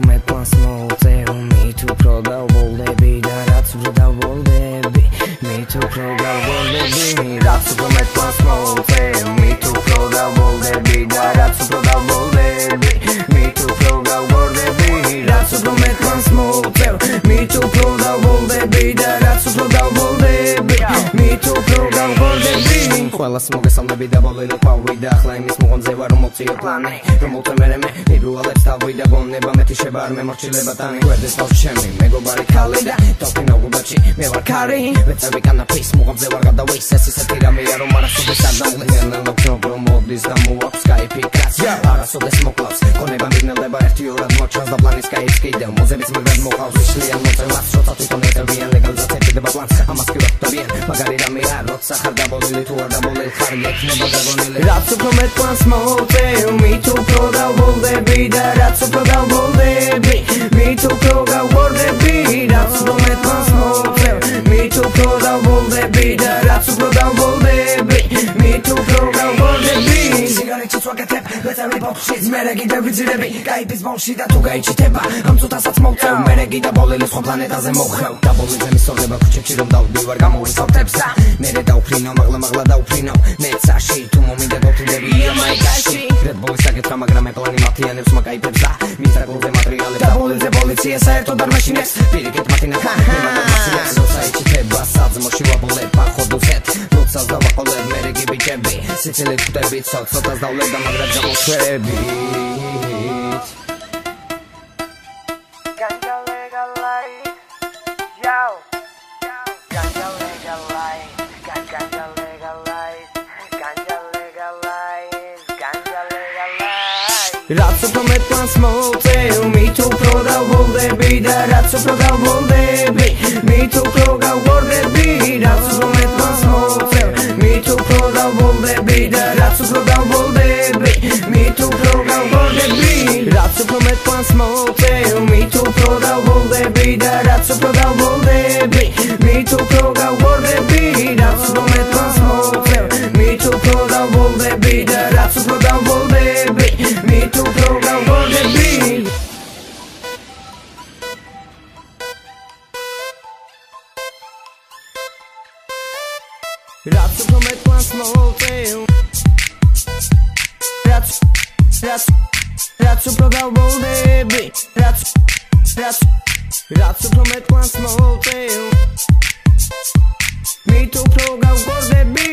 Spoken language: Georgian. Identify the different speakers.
Speaker 1: Met pan small tail, me too proud of all the be that that's what I will be. Me too proud of all the be. That's what met pan small tail, me too proud of all the be that that's what I will be. Me too proud of all the be. That's what met pan small tail, me too proud of all the be that that's what I will be. Me too proud of all the be. Ყველას მოგესალმები და ბოლილი ყვავი და ახლა იმის მოღონზე ვარ რომ მოვწიო პლანი რომ მოვთემერე მე პირველად თავი და გონება მეტი შევა არ მემორჩილება ტანი გვერდეს ბავშვი ჩემი მეგობარი ქალი და თოფინო გუბაჩი მე ვარ ქარი ვეწევი კანაფის მოღონზე ვარ გადავეის ეს ისეთი რამეა რომ არასოდეს არ დამღლენელ რომ მოდის და მოაქვს კაიფიკაც არასოდეს მოკლავს გონება მიგნელდება ერთი ორად მოჩანს და პლანის კაიფს კიდევ მოზებიც მაგრად მოყავს ისლიან მოწევას შოთა თვითონ ეწევიან ლეგალიზაცია ხდება პლანს ამას კი ვახტობიან მაგარი რამეა როცა ხარ დაბოლილი თუ არ დაბოლილი ხარ იქნება დაგონილი რაც უფრო მეტ პლანს მოვწევ me too proud of all the be that that's so proud of all the be me too proud of all the be that's so met once more me too proud of all the be that that's so proud of all the be me too proud of all the be cigarette swagate let's have about shit meregi da vizirebe kaipis bonshi da tu gaichiteba am tutasac mowtev meregi da bolili სხვა პლანეტაზე მოხევ და ბოლიზე მისორდება ქუჩებში რომ დავდივარ გამოვისალ ტებსა მერე დავფრინო მაღლა დავფრინო მეცაში თუ მომინდა გავთვლები მაიკაში Red Bull საკითხა მაგრამ მე პლანი მათიანებს მაკაიფებს და მის აგულზე მატრიალებს და ბოლიზე პოლიცია საერთოდ არ მაშინებს პირიქით მათინა ხა როცა ეჩიტება საძმოში ვაბოლებ ახოდუსეთ როცას დავაყოლებ მერეგი ბიჭები სიცილით ხვდებით ცოტას დავლებ და მაგრად გამოშვები
Speaker 2: Ganja legalize, yo. Ganja legalize, ganja legalize, ganja legalize, ganja legalize.
Speaker 1: Რაც უფრო მეტ პლანს მოვწევ, მით უფრო დავოლდები და რაც უფრო დავოლდები, მით უფრო გავგორდები. რაც უფრო მეტ პლანს მოვწევ, მით უფრო დავოლდები და რაც უფრო დავოლდები, მით უფრო გავგორდები. რაც უფრო მეტ პლანს მოვწევ, მით უფრო დავოლდები და რაც უფრო დავოლდები, მით უფრო გავგორდები. რაც უფრო მეტ პლანს მოვწევ, მით უფრო დავოლდები და რაც უფრო დავოლდები, მით უფრო გავგორდები. Რაც უფრო მეტ პლანს მოვწევ, რაც უფრო დავოლდები, რაც უფრო მეტ პლანს მოვწევ, მით უფრო გავგორდები.